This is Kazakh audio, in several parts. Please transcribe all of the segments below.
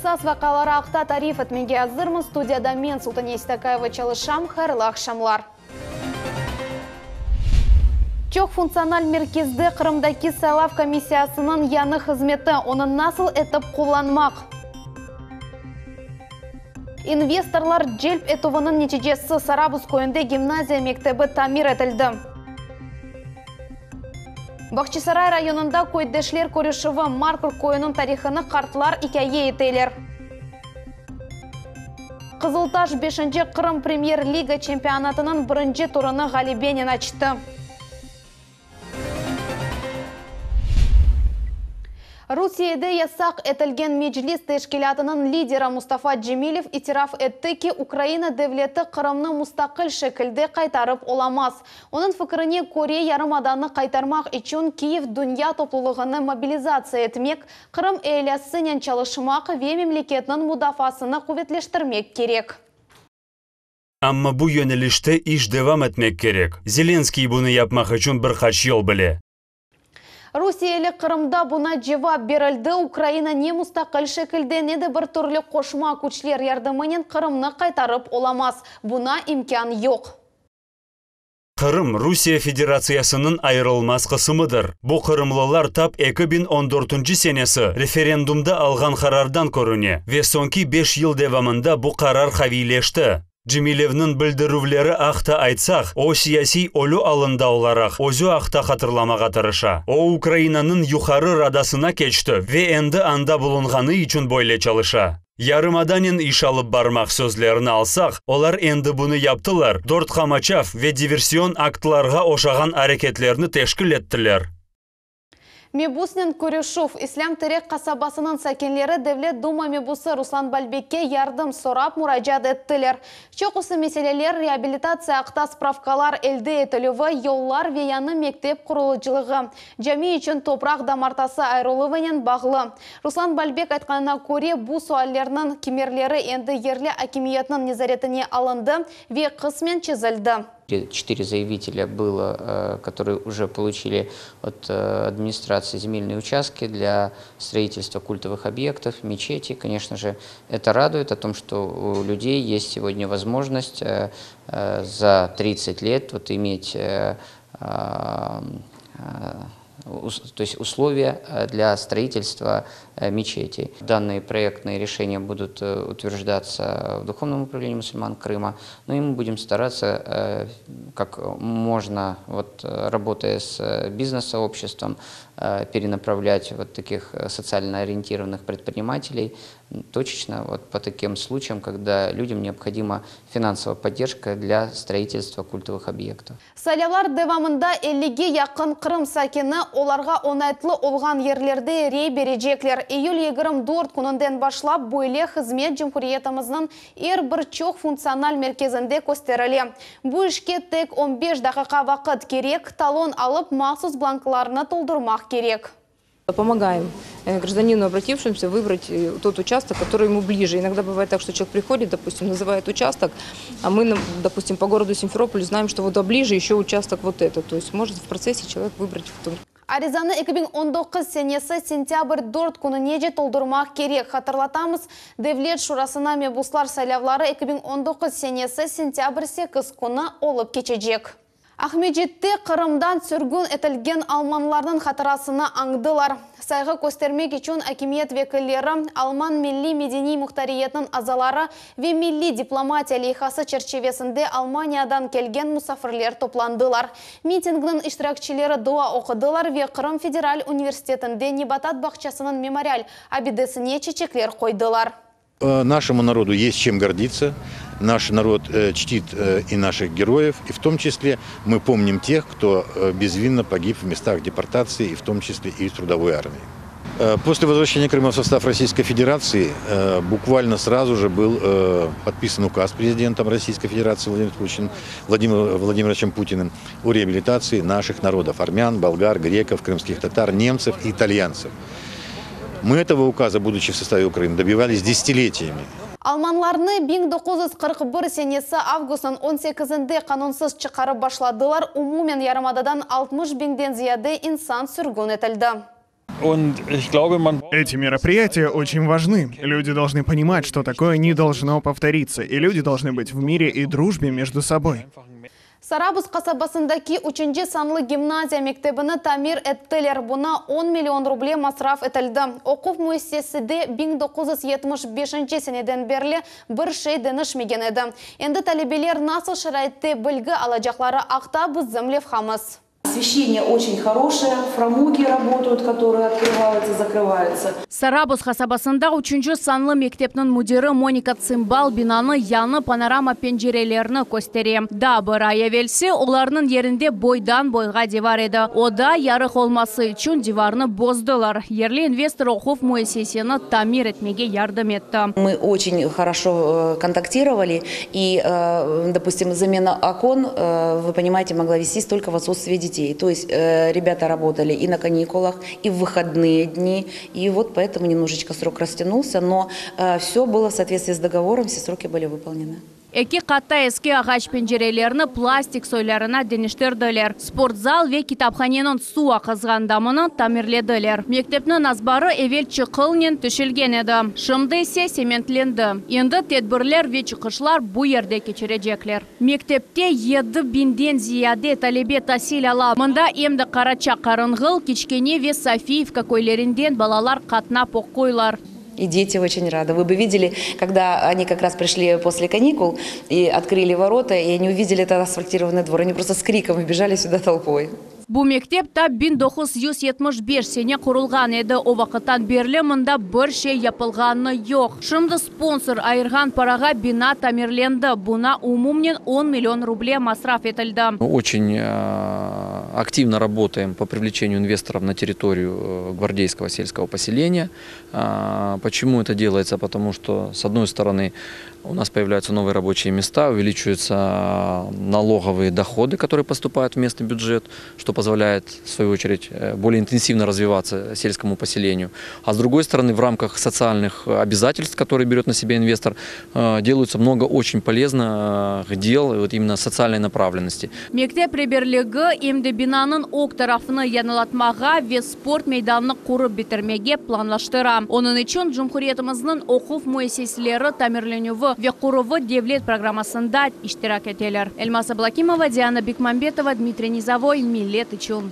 сас вақалары ақта тариф әтменге азырмын. Студияда мен Султан Естакаева çalışам. Хайырлы ақшамлар. Чоқ функциональ мерkezді Қырымдаки сайлав комиссиясының яны қызметі оның насыл етіп қоланмақ. Инвесторлар желп етуінің нәтижесі Сарабыз көйінде гимназия мектебі тамир етілді. Бақчисарай районында көйдешлер көрішіві маркур көйінің тарихыны қартылар икәйе етейлер. Қызылташ 5-ші Қырым премьер-лига чемпионатының 1-ші турыны ғалибенен açты. Русияда ясақ етілген меджлис тешкілятының лидері Мустафа Джемилев итираф етті ки Украина девлеті Қырымны мұстақыл шекілде қайтарып оламаз. Оның фікіріне Корея ярымаданы қайтармақ үшін Киев дүния топлылығыны мобилизация етмек, Қырым әйлясынен çalışмақ ве мемлекетінің мұдафасыны кuvvetleštirmek керек. Amma bu yönelişte iş devam etmek gerek. Zelenskiy bunu yapmak için birkaç yol bile. Русиялы Қырымда бұна жевап берілді. Украина не мұстақыл шекілде, не де бір түрлі қошма күчлер ярдымынен Қырымны қайтарып оламаз. Бұна имкан yok. Қырым Rusya Federasyasının ayrılmaz kısmıdır. Bu Kırımlılar tap 2014 senesi referendumda algan karardan көріне ve sonki 5 yıl devamında bu karar havileşti. Cemilev'nin bildiruvleri ақта айтсақ, o siyasi ölü alında olarak özü ақта hatırlamağa tırışa. O Ukrayna'nın yukarı radasına geçti ve endi anda bulunğanı için böyle çalışa. Yarımadanin iş alıp barmaq sözlerini alsaq, olar endi bunu yaptılar. Dört xamaçaf ve diversiyon aktlarga oşağan hareketlerini teşkil ettiler. Мебуснен Күрешув, Ислам Терек қасабасының сәкенлері Девлет Дума мебусы Руслан Балбекке ярдым сорап мұрajat еттілер. Чоқысы мәселелер реабилитация ақта справкалар әлді етілігі, yollar ve яны мектеп құрылыжылығы. Жами үшін топрақ дамартасы айрылығымен бағылы. Руслан Балбек айтқанына көре бұл суаллерінің кемерлері енді ерлі акимиятының незаретіне алынды ве қысмен чезілді. 4 заявителя было, которые уже получили от администрации земельные участки для строительства культовых объектов, мечети. Конечно же, это радует о том, что у людей есть сегодня возможность за 30 лет иметь то есть условия для строительства мечетей. Данные проектные решения будут утверждаться в Духовном управлении мусульман Крыма, но и мы будем стараться, как можно, работая с бизнес-сообществом, перенаправлять таких социально ориентированных предпринимателей точечно по таким случаям, когда людям необходима финансовая поддержка для строительства культовых объектов. Сайлаулар девамында 50-ге якын Қырым сакені оларға онайтлы олған ерлерде рей бережеклер. Июль 24 күнінден башлап бойле хызмет жемхуриетіміздің бір чоқ функциональ мерkezінде көстерілі. Бұл ішке тек 15 дақиқа вақыт керек, талон алып махсус бланкаларына толдырмақ керек. Помогаем гражданину, обратившимся, выбрать тот участок, который ему ближе. Иногда бывает так, что человек приходит, допустим, называет участок, а мы, допустим, по городу Симферополь знаем, что ближе еще участок этот. То есть может в процессе человек выбрать в том. Аризаны 2019 сенесі сентябрь 4 күніне же толдырмақ керек. Хатырлатамыз, Девлет Шурасына мебуслар сайлавлары 2019 сенесі сентябрь 8 күні олып кечежек. Ахмеджетте Қырымдан сүргін етілген алманлардың қатырасына аңдылар. Сайғы көстермек үшін акимиет векілері, Алман милли медени мұқтариетінің азалары ве милли дипломатия лейхасы черчевесінде Алманиядан келген мұсафірлер топландылар. Митингінің иштиракчилері дуа оқыдылар ве Қырым Федераль университетінде Небатат бақчасының мемориаль абидесіне чечеклер қойдылар. Нашему народу есть чем гордиться. Наш народ чтит и наших героев, и в том числе мы помним тех, кто безвинно погиб в местах депортации, и в том числе и в трудовой армии. После возвращения Крыма в состав Российской Федерации буквально сразу же был подписан указ президентом Российской Федерации Владимиром Владимировичем Путиным о реабилитации наших народов – армян, болгар, греков, крымских татар, немцев и итальянцев. Мы этого указа, будучи в составе Украины, добивались десятилетиями. Алманларны 1941 сенесі августың 18-інде қанунсыз чықарып башладылар. Умумен ярымададан 60 000-ден зияды инсан сүргін етілді. Эти мероприятия очень важны. Люди должны понимать, что такое не должно повториться, и люди должны быть в мире и дружбе между собой. Сарабыз қасабасындаки 3 санлы гимназия мектебіні тамир әттілер. Бұна 10 миллион рублей масраф етілді. Оқув муэссесіде 1975 сенеден берлі бір шей денішмеген еді. Енді талебелер насыл шырайтты білгі алажақлары ақта біз зімлев хамыз. Освещение очень хорошее, фрамуги работают, которые открываются, закрываются. Сарабыз қасабасында 3 санлы мектептің мүдері Моника Цимбал бинаны яны панорама пенжерелеріні көстере. Да, бір ая велсе, оларының ерінде бойдан бойға девар еді. Ода ярық олмасы үшін деварны боздылар. Ерлі инвестор оқув муэссесені тамир етмеге ярдым етті. Мы очень хорошо контактировали, и, допустим, замена окон, вы понимаете, могла вестись только в отсутствии детей. То есть ребята работали и на каникулах, и в выходные дни, и вот поэтому немножечко срок растянулся, но все было в соответствии с договором, все сроки были выполнены. Эки қатта еске ағаш пенжерелеріні пластик сойларына деніштерділер. Спортзал ве китапханенің суа қызған дамыны тамирледілер. Мектепнің азбары эвел чықылнен түшілген еді. Шымды есе сементленді. Енді тедбірлер ве чықышлар бұ ерде кечережеклер. Мектепте 7000-ден зияде талебе тасил ала. Мында емді қарача қарынғыл, кичкене ве Софиевка көйлерінден балалар қатнап оққойлар. И дети очень рады. Вы бы видели, когда они как раз пришли после каникул и открыли ворота, и они увидели этот асфальтированный двор. Они просто с криком бежали сюда толпой. Бу мектепта 1975 сене құрылған еді. О вақыттан берлі мұнда бір шей япылғаны жоқ. Шымды спонсор айырған параға бина тамирленді. Буна умумнен 10 миллион рублей масраф етілді. Очень активно работаем по привлечению инвесторов на территорию гвардейского сельского поселения. Почему это делается? Потому что, с одной стороны, у нас появляются новые рабочие места, увеличиваются налоговые доходы, которые поступают в местный бюджет, что позволяет, в свою очередь, более интенсивно развиваться сельскому поселению. А с другой стороны, в рамках социальных обязательств, которые берет на себя инвестор, делается много очень полезных дел вот именно социальной направленности. Мектеп реберлігі емді бинанын оқ тарафыны янылатмаға ве спорт мейданны құрып бітірмеге планлаштыра. Оның үшін Жұмхуриетіміздің оқув муэссеселері тамирленуі ве құрывы девлет программасында иштирак етелер. Эльмаса Блакимова, Диана Бекмамбетова, Дмитрий Низовой, Милет Ичун.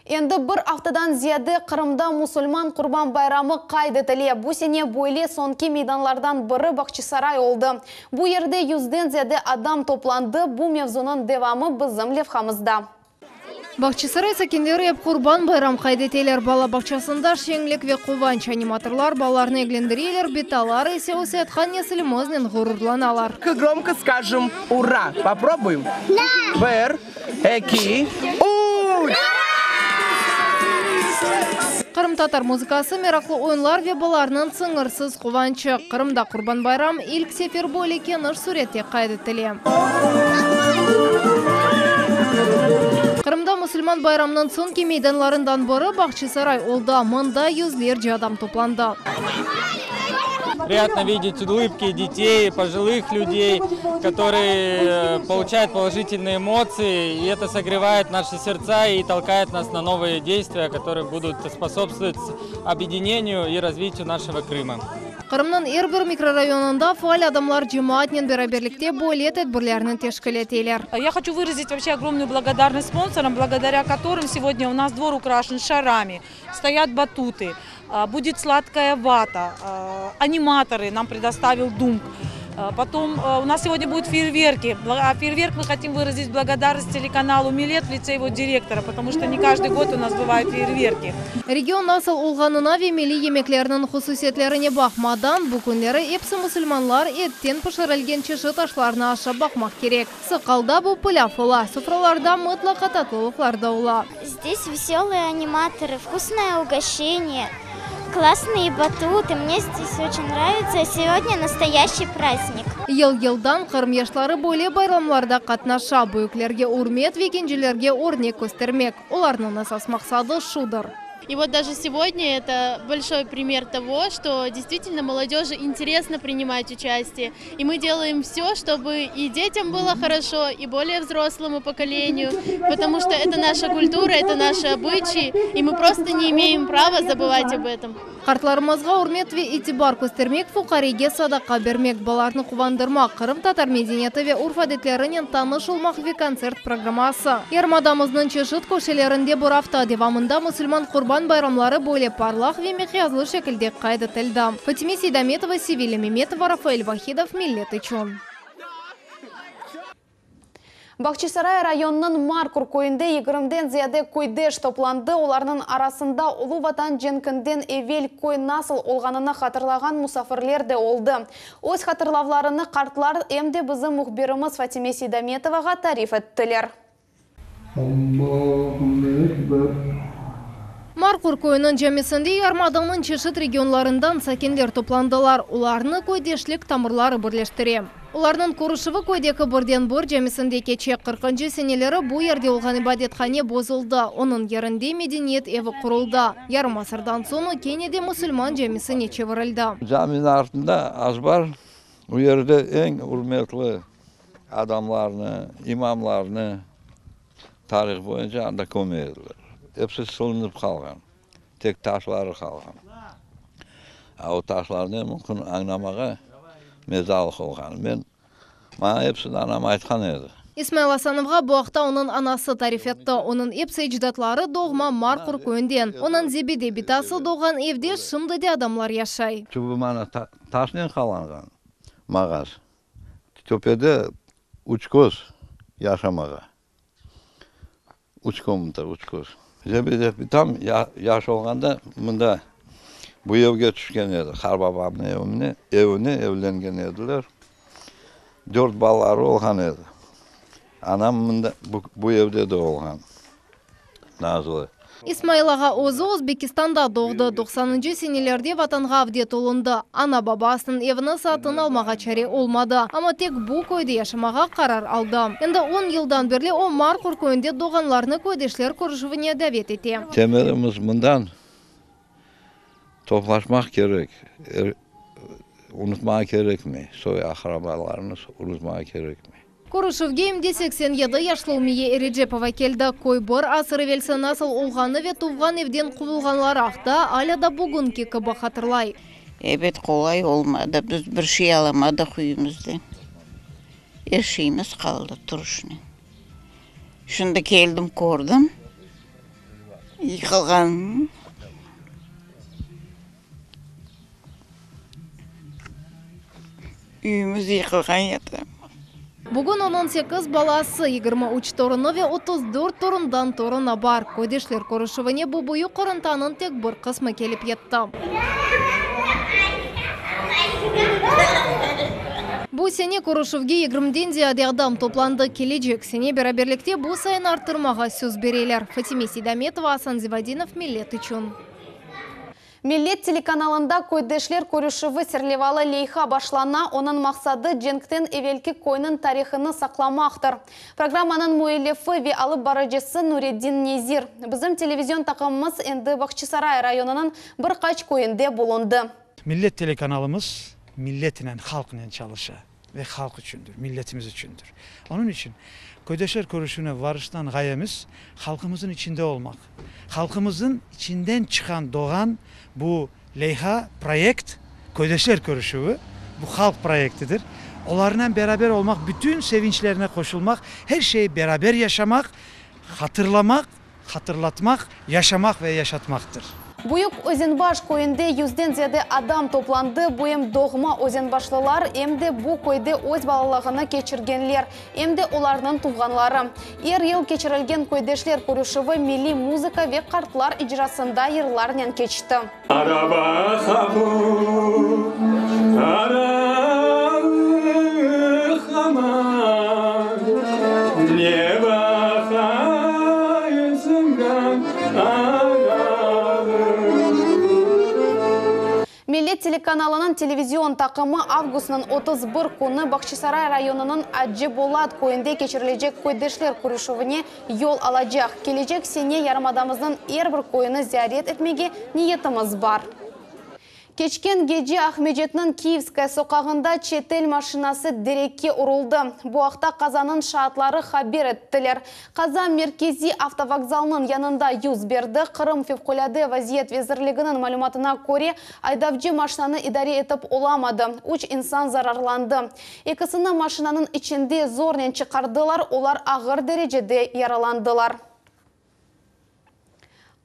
Енді бір аптадан зияды Қырымда мұсылман құрбан байрамы қайды тіле. Бұ сене бойле сонки мейданлардан бірі Бақчисарай олды. Бұ ерде 100-ден зияды адам топланды. Бұ мевзунын девамы біздің левхамызда. Бақчисарай сәкендері еп құрбан байрам қайдетелер. Бала бақчасында шеңлік ве қуванч аниматорлар баларны еглендірелер, беталары есе өсетхан несілімізнен ғұрурланалар. Громко скажем «Ура!» Попробуем? Да! Бір, эки, ура! Қырым татар музыкасы мерақлы ойынлар ве баларның сыңырсыз қуванчы. Қырымда құрбан байрам илк сефер бойлеке нұр суретте қайдетеле. Қырымда мұсылман байрамның сонки мейданларындан бірі Бақчисарай олда. Мында yüzlerce адам топланды. Приятно видеть улыбки детей, пожилых людей, которые получают положительные эмоции, и это согревает наши сердца и толкает нас на новые действия, которые будут способствовать объединению и развитию нашего Крыма. Қырымның әрбір микрорайонында фаал адамлар жемаатнен бераберлікте бойлет әдбірлерінің тешкіл етелер. Я хочу выразить вообще огромную благодарность спонсорам, благодаря которым сегодня у нас двор украшен шарами, стоят батуты, будет сладкая вата, аниматоры нам предоставил ДУМК. Потом у нас сегодня будут фейерверки. Фейерверк мы хотим выразить благодарность телеканалу Милет в лице его директора, потому что не каждый год у нас бывают фейерверки. Регион насыл олғанына вемели емеклерінің хусусиетлеріне бақмадан, бұл күндері епсі мұсылманлар еттен пішірілген чеші ташларына аша бақмақ керек. Сықалда бұл пыляфыла, суфраларда мұтлақа татлылықларда ула. Здесь веселые аниматоры, вкусное угощение. Классные батуты, мне здесь очень нравится. Сегодня настоящий праздник. Ел-елдан Қырым яшлары бойле байрамларда қатнаша, бұйыклерге урмет, векенжелерге орнек көстермек. Оларның асас мақсады шудыр. И вот даже сегодня это большой пример того, что действительно молодежи интересно принимать участие. И мы делаем все, чтобы и детям было хорошо, и более взрослому поколению, потому что это наша культура, это наши обычаи, и мы просто не имеем права забывать об этом. Қартларымызға урмет ве итибар көстермек, фукариге садақа бермек, баларны кувандырмак, Кырым татар медениеті ве урфадетлерінен таныш олмақ ве концерт программасы. Ярмадамыздың чешіт көшелерінде бір афта девамында мұсылман құрбан байрамлары бойле парлах ве мехязлы шекілде қайды тілді. Фатиме Сейдаметова, Севиля Меметова, Рафаэль Вахидов, Миллет Ичон. Бахчисарай районының Маркур көйінде 20-ден зияде көйдеш топланды. Оларының арасында Улы Ватан женкінден эвел көй насыл олғанына қатырлаған мұсафірлер де олды. Өз қатырлавларыны қартлар әмде біздің мұхберіміз Фатиме Сейдаметоваға тариф еттілер. Маркур көйінің жемесінде Ярмадамның чешіт регионларындан сәкенлер топландылар. Оларны көйдешлік тамырлары бірлештіре. Оларның көрішіві көйдекі бірден бір жемесінде кече 40-шы сенелері бұл ерде олған ибадетхане бозылды. Оның ерінде медениет еві құрылды. Ярым асырдан соны Кенеде мұсылман жемесіне чевірілді. Жамин артында аз бар. Bu yerde en hürmetli adamlarını, imamlarını tarih boyunca anda koymuyorlar. Hepsi sılınıp kalgan. Tek taşları kalgan. O taşlarını mümkün anlamağa mezarlık olgan. Bana hepsini anam aytkan edi. İsmail Асановға бұақта оның анасы тариф етті. Оның епсі еждатлары доғма Маркур көнден. Оның зебеде битасы доған евде шымдыде адамлар яшай. Чубы мана taşnen қаланған. Mağaz. Töpede uçkoz yaşamağa. Uçkomda uçkoz. Zebede tam yaş olganda bunda bu evge düşken edi. Harbabamın evine evlengen ediler. 4 balları olgan edi. Anam bu evde de olgan. Nazlı. İsmail Аға өзі Өзбекистанда doğdu. 90-cı senelerde vatanға avdet olundu. Ana babasının evini satın almağa çare olmadı. Ama tek bu köyde yaşamağa karar aldı. Енді 10 yıldan beri o Markур köyünde doğanlarını köydeşler kuruşuvine davet etti. Temelimiz bundan toplaşmak gerek. Unutmak gerek mi? Soy akrabalarını unutmak gerek mi? Kuruşuvге emde 87 yaşlı Ulmiye Erejepova keldi. Көй бір асыр велсі насыл олғаны ве туған евден құлғанлар ақта, аля да бүгін кекібі қатырлай. Evet kolay olmadı. Biz bir şey alamadık uyumuzda. Eşiğimiz kaldı turuşuna. Şimdi geldim gördüm. Yıkılgan. Uyumuz yıkılgan yatırım. Бүгін 18 баласы 23 torunu ve 34 torundan toruna бар. Көйдешлер көрішівіне бұл бұйы қорынтанын тек бір қысмы келіп етті. Bu sene көрішівге 20-ден зияде адам топланды. Келecek sene beraberlikte bu sayın artırmaға söz берелер. Фатиме Сейдаметова, Асан Зивадинов, Миллет Ичон. Миллет телеканалында көйдешлер көрішіві серлевалы лейха башлана, оның мақсады женктен эвелки койның тарихыны сақламақтыр. Программаның муэлефі ве алып баражысы Нуреддин Незир. Біздің телевизион тақымымыз енді Бахчисарай районының бір қач көйінде болынды. Millet telekanalımız milletinen, halkının çalışa ve halk üçündür, milletimiz üçündür. Onun için Köydeşler Körüşü'ne varıştan gayemiz halkımızın içinde olmak. Halkımızın içinden çıkan, doğan bu leyha projekt, Köydeşler Körüşü, bu halk projektidir. Onlarla beraber olmak, bütün sevinçlerine koşulmak, her şeyi beraber yaşamak, hatırlamak, hatırlatmak, yaşamak ve yaşatmaktır. Buyuk Özenbaş köyünde 100'den ziyade adam toplandı. Bu hem doğma Özenbaşlılar hem de bu köyde öz balalığını geçirgenler, hem de onlarının tuğanları. Yıl geçirilgen köydeşler körüşüvü milli muzika ve kartlar icrasında yıllarından geçti. Araba kapı, aralık aman, ne bakarsından Милет телеканалының телевизион тақымы августның 31 күні Бақшисарай районының Аджиболат көйінде кечірілежек көйдешлер күрішуіне yol алажақ. Кележек сене ярмадамыздың әрбір көйіні зиярет етмеге ниетіміз бар. Кечкен геже Ахмеджетнің Киевская соқағында четел машинасы дерекке ұрылды. Бұақта қазаның шаатлары хабер еттілер. Қаза меркези автовокзалының янында юз берді. Қырым февкуляды вазиет везірлігінің малюматына көре айдавжы машинаны идаре етіп оламады. 3 инсан зарарланды. Екісіні машинаның ішінде зорнен чықардылар, олар ағыр дәрежеде яраландылар.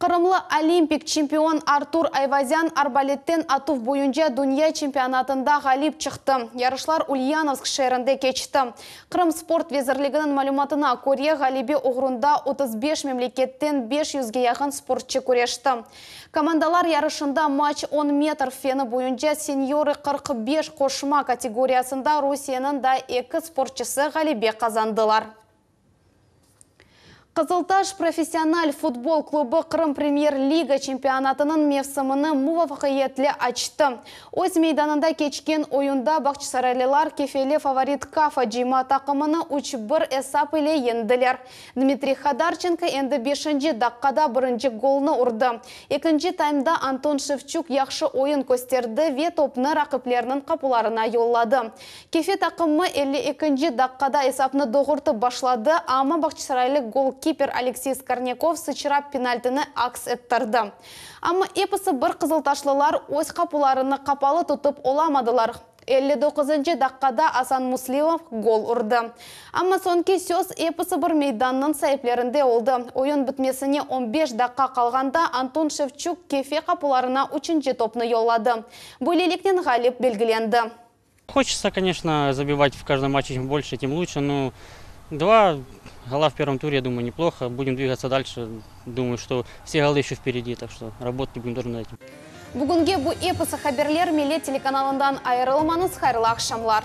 Қырымлы олимпик чемпион Артур Айвазян арбалеттен атув бойынша дүния чемпионатында ғалип шықты. Ярышлар Ульяновск шерінде кечті. Қырым спорт везірлігінің малюматына көре ғалибе оғырында 35 мемлекеттен 500-ге яғын спортчы көрешті. Командалар ярышында матч 10 метр фені бойынша сеньоры 45 қошма категориясында Русияның да 2 спортчысы ғалибе қазандылар. Қызылташ профессиональ футбол клубы Қырым премьер-лига чемпионатының мевсіміні мувафақиетлі açты. Өз мейданында кечкен ойында Бақшисарайлылар кефелі фаворит Кафа Джима тақымыны 3-1 эсап ile енділер. Дмитрий Хадарченко енді 5-ші даққада 1-ші голны ұрды. 2-ші таймда Антон Шевчук яқшы ойын көстерді ве топны рақыплерінің қапыларына yolлады. Кефе тақымы 52-ші даққада эсапны доғырты башлады, ама Бақшисарайлы гол кипер Алексей Скорняков сычырап пенальтіні акс еттірді. Амма епісі бір қызылташлылар өз қапыларыны қапалы тұтып оламадылар. 59-шы даққада Асан Муслимов гол ұрды. Амма сонки сөз епісі бір мейданның сайыплерінде олды. Ойын бітмесіне 15 даққа қалғанда Антон Шевчук кефе қапыларына 3-ші топны yolлады. Бөлеліктен ғалип белгіленді. Хочется, конечно, забивать в каждом матче, чем больше, тем лучше, но 2 гола в первом туре, я думаю, неплохо. Будем двигаться дальше. Думаю, что все голы еще впереди, так что работать будем тоже над этим. Бүгінге бұл эпосы хаберлер Милет телеканалындан айырылмаңыз, хайырлы ақшамлар.